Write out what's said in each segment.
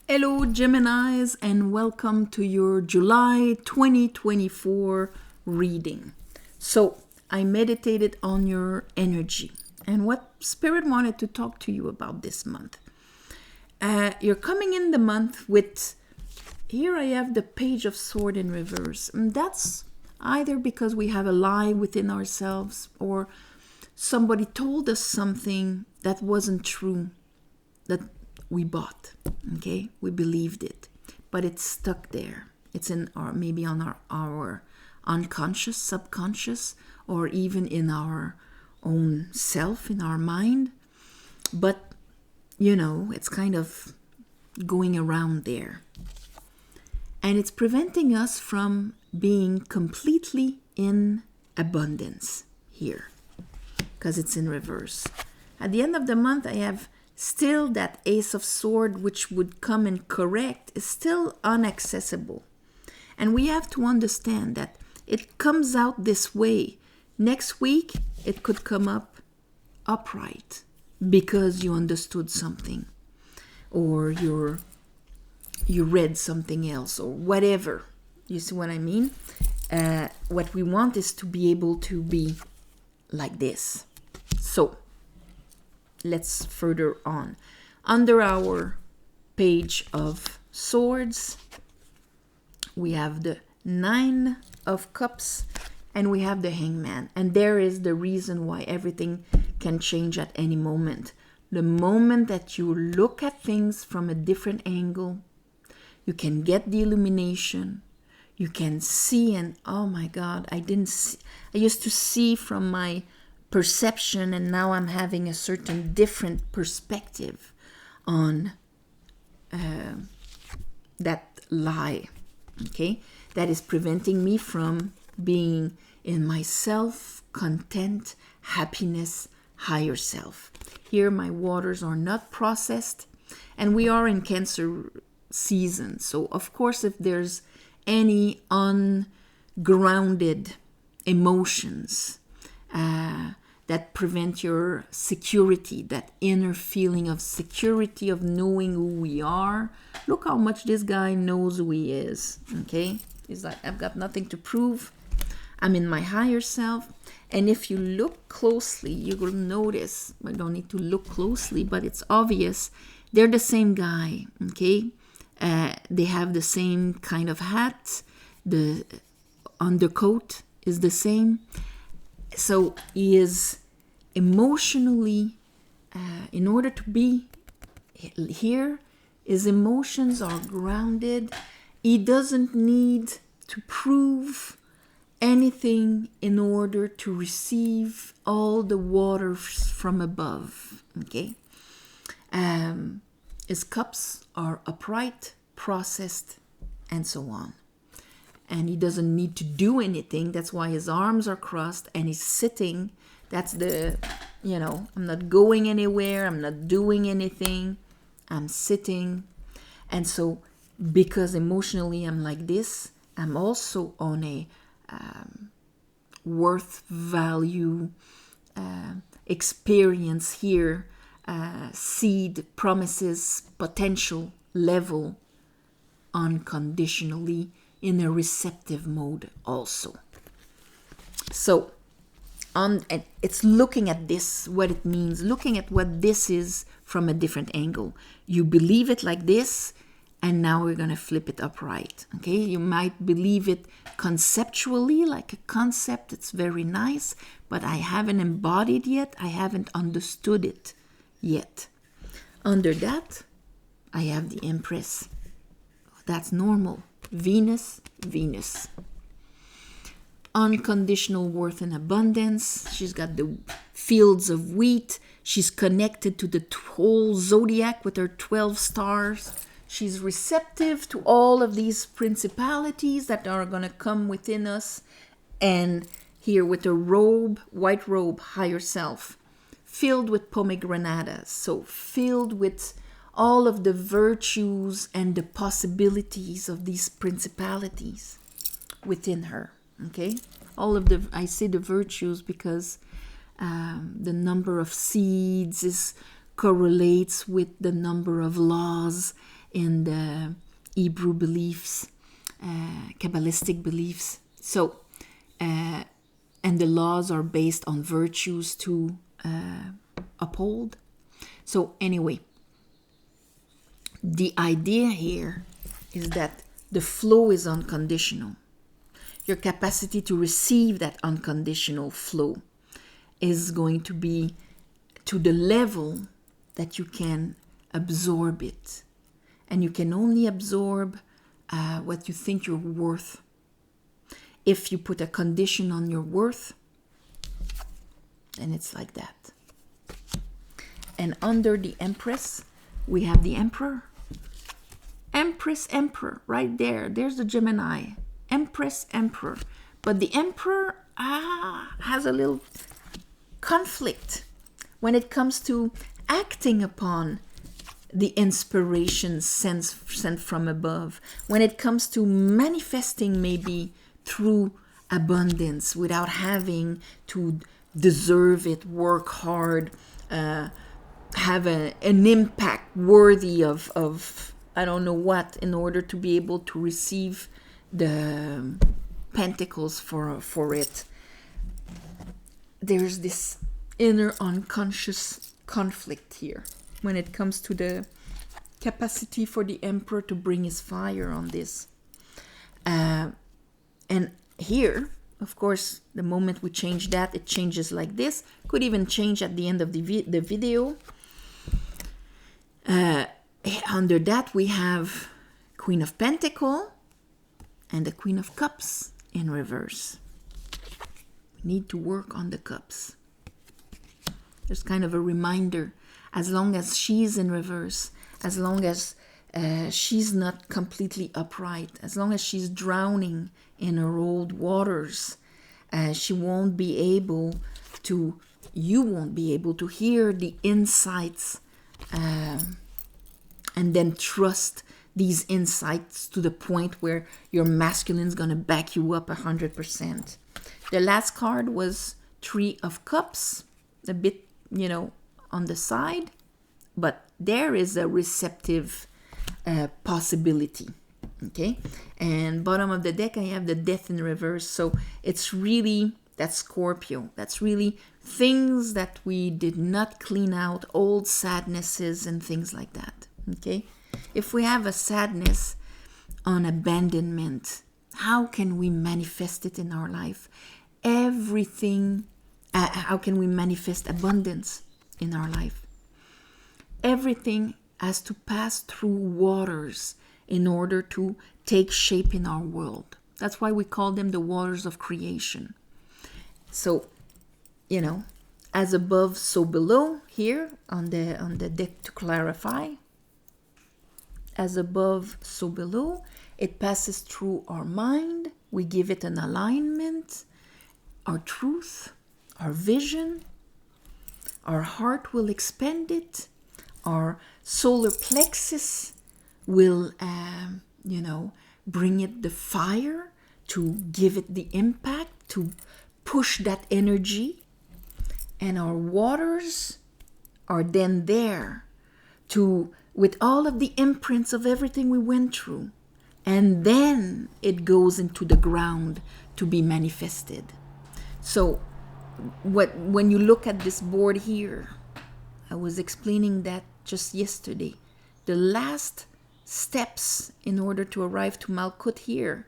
Hello, Geminis, and welcome to your July 2024 reading. So, I meditated on your energy and what Spirit wanted to talk to you about this month. You're coming in the month with, here I have the Page of Sword in reverse. And that's either because we have a lie within ourselves or somebody told us something that wasn't true, that we bought. Okay, we believed it, but it's stuck there. It's in our, maybe on our unconscious, subconscious, or even in our own self, in our mind. But it's kind of going around there, and it's preventing us from being completely in abundance here because it's in reverse. At the end of the month, I have still that Ace of Sword, which would come and correct, is still inaccessible. And we have to understand that it comes out this way. Next week, it could come up upright because you understood something, or you read something else, or whatever. You see what I mean? What we want is to be able to be like this. So, let's further on. Under our Page of Swords, we have the Nine of Cups and we have the Hangman. And there is the reason why everything can change at any moment. The moment that you look at things from a different angle, you can get the illumination. You can see, and oh my God, I used to see from my perception, and now I'm having a certain different perspective on that lie, okay, that is preventing me from being in my self-content, happiness, higher self. Here my waters are not processed, and we are in Cancer season, so of course if there's any ungrounded emotions that prevent your security, that inner feeling of security, of knowing who we are. Look how much this guy knows who he is, okay? He's like, I've got nothing to prove. I'm in my higher self. And if you look closely, you will notice, I don't need to look closely, but it's obvious, they're the same guy, okay? They have the same kind of hat. The undercoat is the same. So he is emotionally, in order to be here, his emotions are grounded. He doesn't need to prove anything in order to receive all the water from above. Okay, his cups are upright, processed, and so on. And he doesn't need to do anything. That's why his arms are crossed and he's sitting. That's the, I'm not going anywhere. I'm not doing anything. I'm sitting. And so because emotionally I'm like this, I'm also on a worth value experience here, seed, promises, potential level, unconditionally, in a receptive mode also. So and it's looking at this, what it means, looking at what this is from a different angle. You believe it like this, and now we're going to flip it upright. Okay, you might believe it conceptually, like a concept, it's very nice, but I haven't embodied yet, I haven't understood it yet. Under that, I have the Empress. That's normal. Venus. Unconditional worth and abundance. She's got the fields of wheat. She's connected to the whole zodiac with her 12 stars. She's receptive to all of these principalities that are going to come within us. And here with a robe, white robe, higher self, filled with pomegranates. So filled with all of the virtues and the possibilities of these principalities within her. Okay, I say the virtues because the number of seeds correlates with the number of laws in the Hebrew beliefs, Kabbalistic beliefs. So, and the laws are based on virtues to uphold. So anyway, the idea here is that the flow is unconditional. Your capacity to receive that unconditional flow is going to be to the level that you can absorb it. And you can only absorb what you think you're worth. If you put a condition on your worth, then it's like that. And under the Empress, we have the Emperor. Empress, Emperor, right there. There's the Gemini. Empress, Emperor. But the Emperor has a little conflict when it comes to acting upon the inspiration sent from above. When it comes to manifesting maybe through abundance without having to deserve it, work hard, have an impact worthy of I don't know what, in order to be able to receive the pentacles for it. There's this inner unconscious conflict here when it comes to the capacity for the Emperor to bring his fire on this. And here, of course, the moment we change that, it changes like this. Could even change at the end of the video. Under that, we have Queen of Pentacles and the Queen of Cups in reverse. We need to work on the cups. There's kind of a reminder, as long as she's in reverse, as long as she's not completely upright, as long as she's drowning in her old waters, you won't be able to hear the insights and then trust these insights to the point where your masculine's going to back you up 100%. The last card was Three of Cups, a bit, on the side, but there is a receptive possibility. Okay, and bottom of the deck, I have the Death in reverse. So it's really that Scorpio. That's really things that we did not clean out, old sadnesses and things like that. Okay, if we have a sadness on abandonment, how can we manifest it in our life? Everything, how can we manifest abundance in our life? Everything has to pass through waters in order to take shape in our world. That's why we call them the waters of creation. So, as above, so below here on the deck to clarify. As above, so below. It passes through our mind. We give it an alignment, our truth, our vision. Our heart will expand it. Our solar plexus will, bring it the fire to give it the impact, to push that energy. And our waters are then there with all of the imprints of everything we went through. And then it goes into the ground to be manifested. So when you look at this board here, I was explaining that just yesterday. The last steps in order to arrive to Malkut here,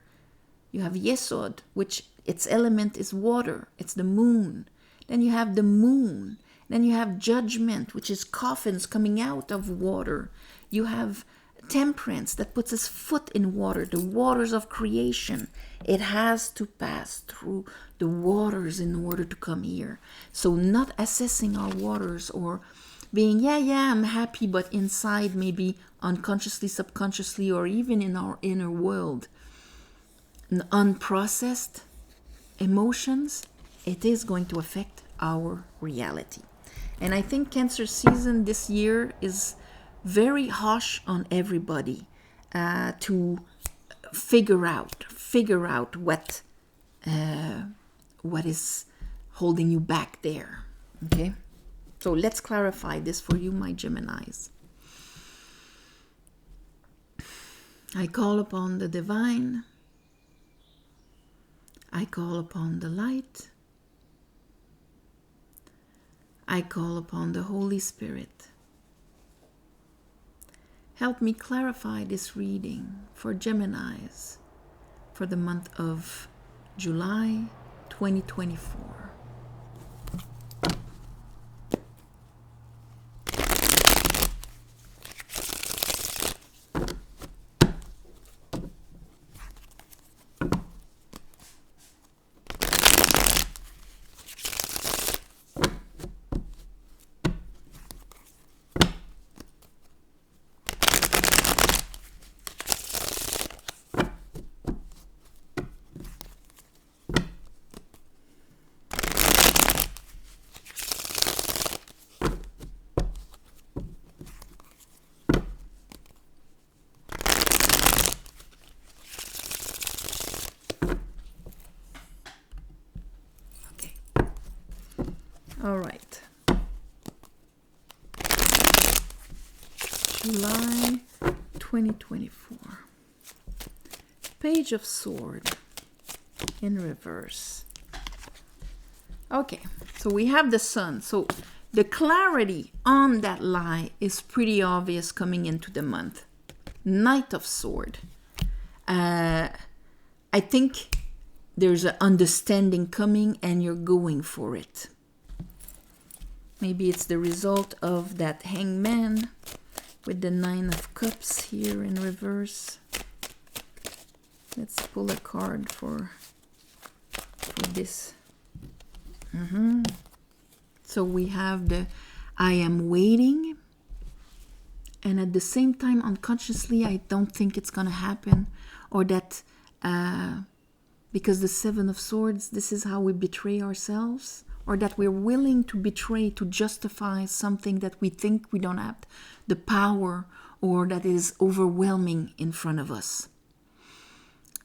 you have Yesod, which its element is water. It's the moon. Then you have the moon. Then you have judgment, which is coffins coming out of water. You have temperance that puts its foot in water, the waters of creation. It has to pass through the waters in order to come here. So not assessing our waters or being, I'm happy, but inside maybe unconsciously, subconsciously, or even in our inner world, unprocessed emotions, it is going to affect our reality. And I think Cancer season this year is very harsh on everybody to figure out what is holding you back there. Okay, so let's clarify this for you, my Geminis. I call upon the divine. I call upon the light. I call upon the Holy Spirit. Help me clarify this reading for Geminis for the month of July 2024. All right. July 2024. Page of Sword in reverse. Okay, so we have the Sun. So the clarity on that lie is pretty obvious coming into the month. Knight of Sword. I think there's an understanding coming and you're going for it. Maybe it's the result of that Hangman with the Nine of Cups here in reverse. Let's pull a card for this. So we have the I am waiting, and at the same time unconsciously I don't think it's gonna happen, or that because the Seven of Swords, this is how we betray ourselves, or that we're willing to betray to justify something that we think we don't have the power, or that is overwhelming in front of us.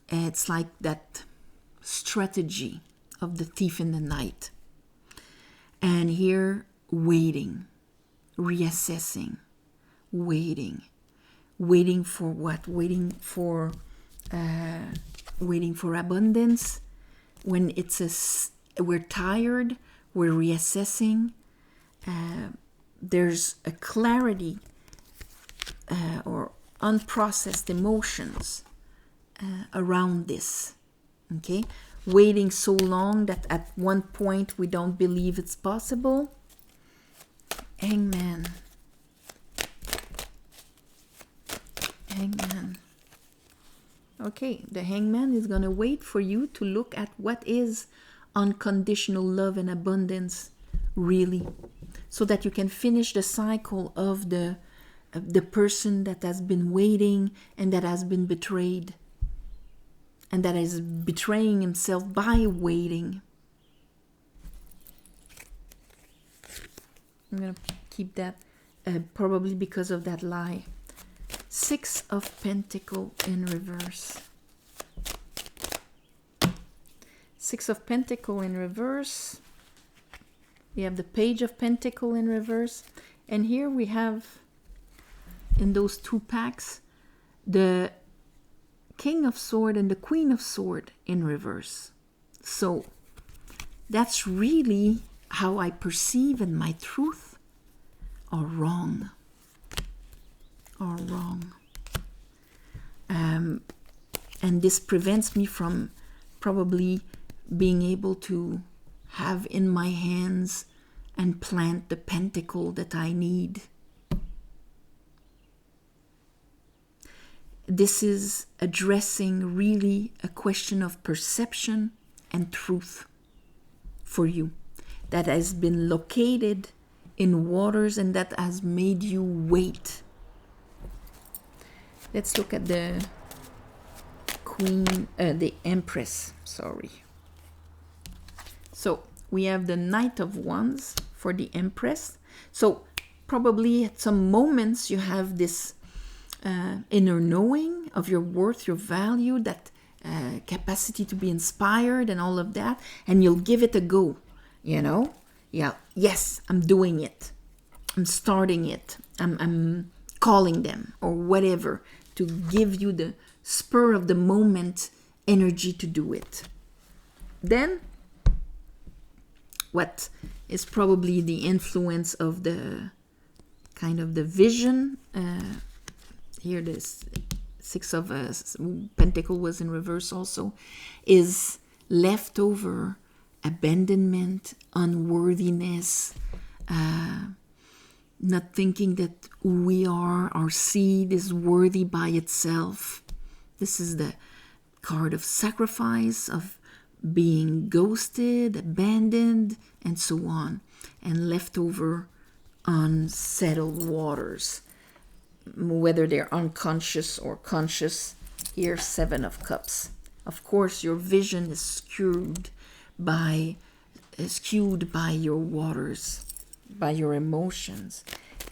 It's like that strategy of the thief in the night. And here, waiting, reassessing, waiting for what? Waiting for abundance. When we're tired, we're reassessing. There's a clarity or unprocessed emotions around this. Okay, waiting so long that at one point we don't believe it's possible. Hangman. Okay, the Hangman is going to wait for you to look at what is unconditional love and abundance really, so that you can finish the cycle of the person that has been waiting and that has been betrayed, and that is betraying himself by waiting. I'm going to keep that probably because of that lie. Six of Pentacles in reverse. Six of Pentacles in reverse. We have the Page of Pentacles in reverse. And here we have, in those two packs, the King of Swords and the Queen of Swords in reverse. So that's really how I perceive, and my truth are wrong. And this prevents me from probably being able to have in my hands and plant the pentacle that I need. This is addressing really a question of perception and truth for you that has been located in waters and that has made you wait. Let's look at the the Empress, sorry. So we have the Knight of Wands for the Empress. So probably at some moments you have this inner knowing of your worth, your value, that capacity to be inspired and all of that, and you'll give it a go, you know? Yeah, yes, I'm doing it. I'm starting it. I'm calling them or whatever. to give you the spur of the moment energy to do it. Then, what is probably the influence of the kind of the vision? Here, this Six of Pentacle was in reverse also, is leftover abandonment, unworthiness, not thinking that who we are, our seed is worthy by itself. This is the card of sacrifice, of being ghosted, abandoned, and so on, and left over unsettled waters, whether they're unconscious or conscious. Here, Seven of Cups. Of course, your vision is skewed by your waters, by your emotions.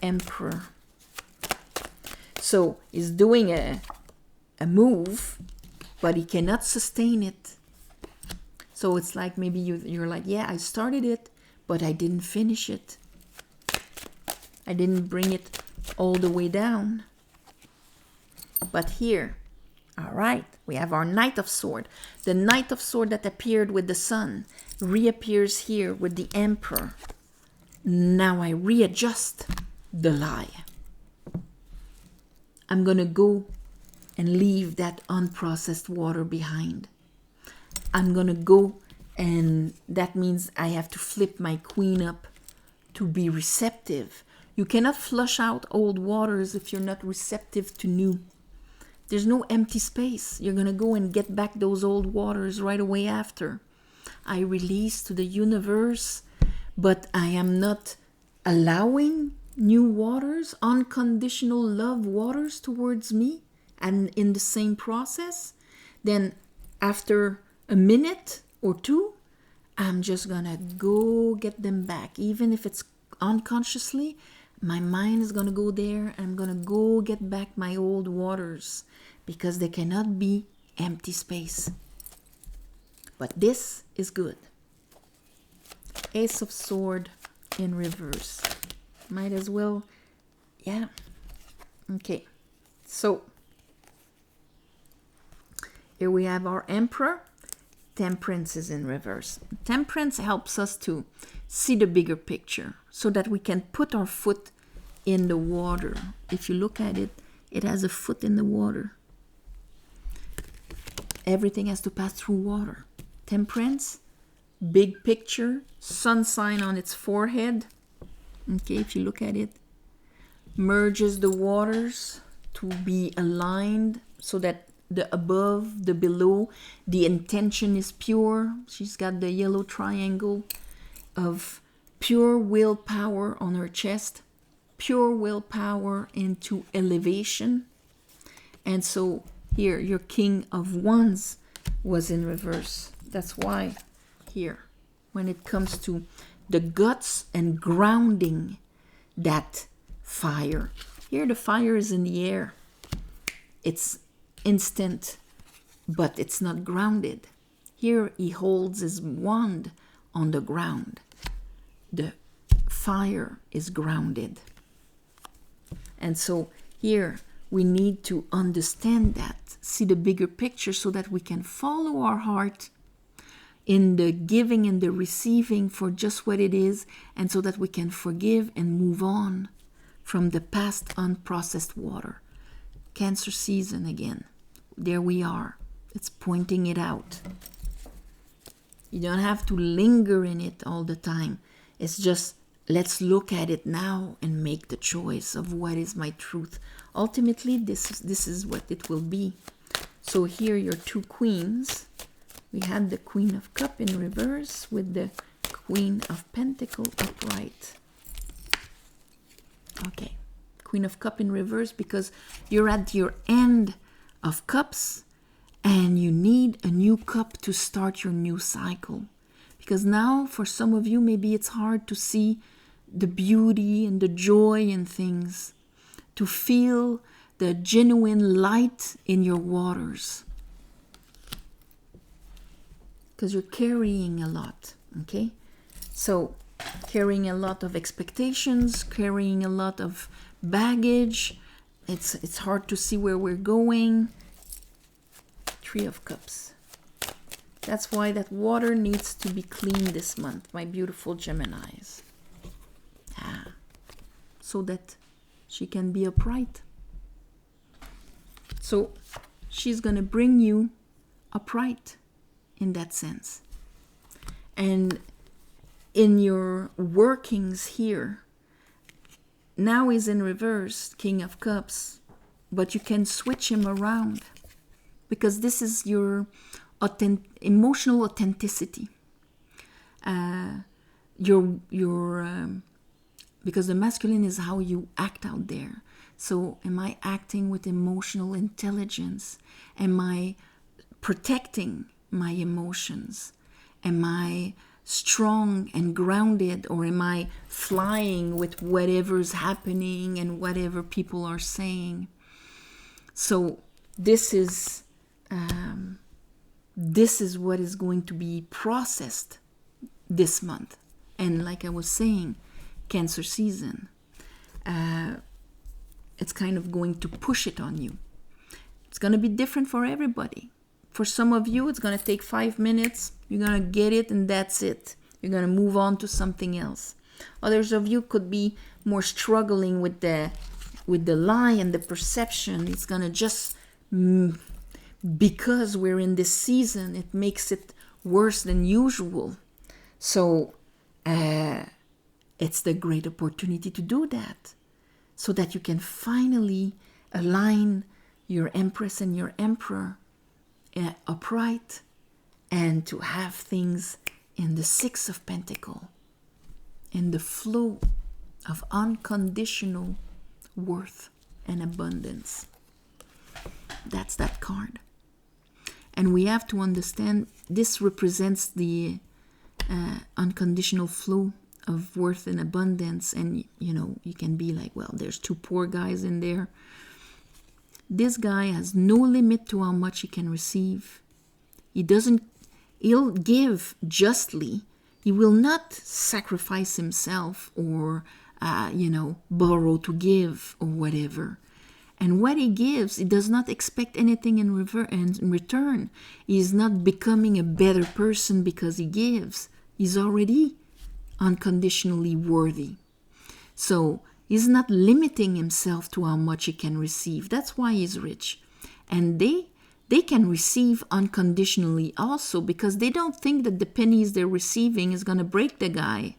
Emperor. So he's doing a move, but he cannot sustain it. So it's like maybe you're like, yeah, I started it, but I didn't finish it. I didn't bring it all the way down. But here, all right, we have our Knight of Sword. The Knight of Sword that appeared with the Sun reappears here with the Emperor. Now I readjust the lie. I'm going to go and leave that unprocessed water behind. I'm going to go, and that means I have to flip my queen up to be receptive. You cannot flush out old waters if you're not receptive to new. There's no empty space. You're going to go and get back those old waters right away after. I release to the universe, but I am not allowing new waters, unconditional love waters towards me, and in the same process. Then after a minute or two, I'm just gonna go get them back. Even if it's unconsciously, my mind is gonna go there. I'm gonna go get back my old waters, because there cannot be empty space. But this is good. Ace of Sword in reverse. Might as well, yeah. Okay, so here we have our Emperor. Temperance is in reverse. Temperance helps us to see the bigger picture so that we can put our foot in the water. If you look at it, it has a foot in the water. Everything has to pass through water. Temperance, big picture, sun sign on its forehead. Okay, if you look at it, merges the waters to be aligned so that the above, the below, the intention is pure. She's got the yellow triangle of pure willpower on her chest, pure willpower into elevation. And so here, your King of Wands was in reverse. That's why here, when it comes to the guts and grounding that fire, here the fire is in the air. It's instant, but it's not grounded. Here he holds his wand on the ground. The fire is grounded. And so here we need to understand that, see the bigger picture so that we can follow our heart in the giving and the receiving for just what it is, and so that we can forgive and move on from the past unprocessed water. Cancer season again. There we are. It's pointing it out. You don't have to linger in it all the time. It's just, let's look at it now and make the choice of what is my truth. Ultimately, this is what it will be. So here, your two queens. We had the Queen of Cup in reverse with the Queen of Pentacle upright. Okay, Queen of Cup in reverse because you're at your end of cups and you need a new cup to start your new cycle. Because now, for some of you, maybe it's hard to see the beauty and the joy in things, to feel the genuine light in your waters. Because you're carrying a lot, okay? So, carrying a lot of expectations, carrying a lot of baggage, it's hard to see where we're going. Three of Cups. That's why that water needs to be cleaned this month, my beautiful Geminis. So that she can be upright. So she's going to bring you upright in that sense. And in your workings here, now he's in reverse, King of Cups, but you can switch him around because this is your emotional authenticity. Because the masculine is how you act out there. So am I acting with emotional intelligence? Am I protecting my emotions? Am I strong and grounded, or am I flying with whatever's happening and whatever people are saying? So this is what is going to be processed this month. And like I was saying, Cancer season, it's kind of going to push it on you. It's going to be different for everybody. For some of you, it's going to take 5 minutes. You're going to get it and that's it. You're going to move on to something else. Others of you could be more struggling with the lie and the perception. It's going to just, because we're in this season, it makes it worse than usual. So, it's the great opportunity to do that so that you can finally align your Empress and your Emperor upright and to have things in the Six of Pentacles, in the flow of unconditional worth and abundance. That's that card. And we have to understand this represents the unconditional flow of worth and abundance. And you can be like, well, there's two poor guys in there. This guy has no limit to how much he can receive. He'll give justly. He will not sacrifice himself or borrow to give or whatever. And what he gives, he does not expect anything in return. He's not becoming a better person because he gives. He's already unconditionally worthy. So he's not limiting himself to how much he can receive. That's why he's rich. And they can receive unconditionally also because they don't think that the pennies they're receiving is going to break the guy.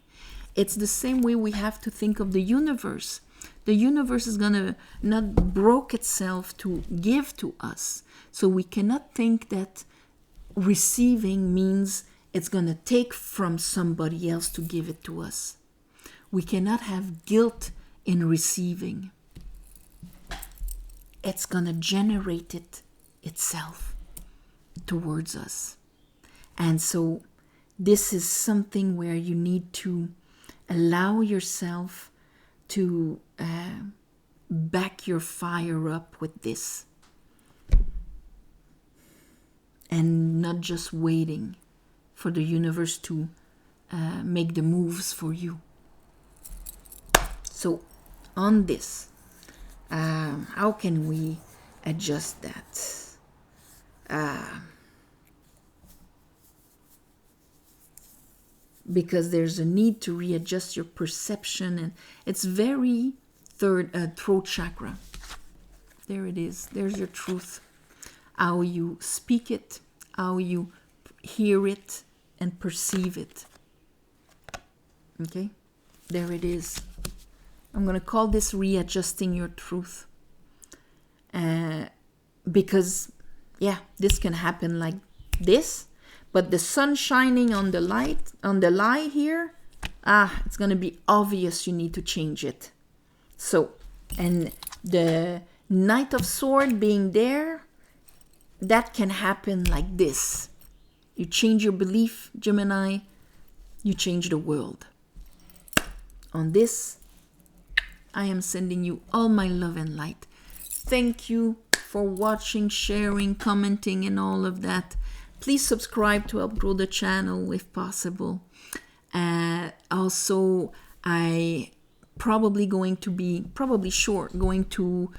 It's the same way we have to think of the universe. The universe is going to not broke itself to give to us. So we cannot think that receiving means it's going to take from somebody else to give it to us. We cannot have guilt in receiving. It's going to generate it itself towards us. And so this is something where you need to allow yourself to back your fire up with this. And not just waiting for the universe to make the moves for you. So on this, how can we adjust that? Because there's a need to readjust your perception, and it's very throat chakra. There it is. There's your truth. How you speak it, how you hear it and perceive it. Okay? There it is. I'm going to call this readjusting your truth. Because, this can happen like this. But the sun shining on the lie here, it's going to be obvious you need to change it. So, and the Knight of Swords being there, that can happen like this. You change your belief, Gemini, you change the world. On this, I am sending you all my love and light. Thank you for watching, sharing, commenting, and all of that. Please subscribe to help grow the channel if possible. Also, I going to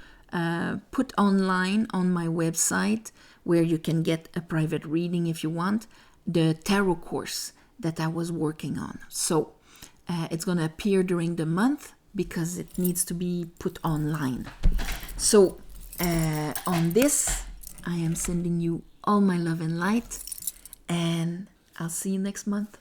put online on my website, where you can get a private reading if you want, the tarot course that I was working on. So it's going to appear during the month because it needs to be put online. So on this, I am sending you all my love and light, and I'll see you next month.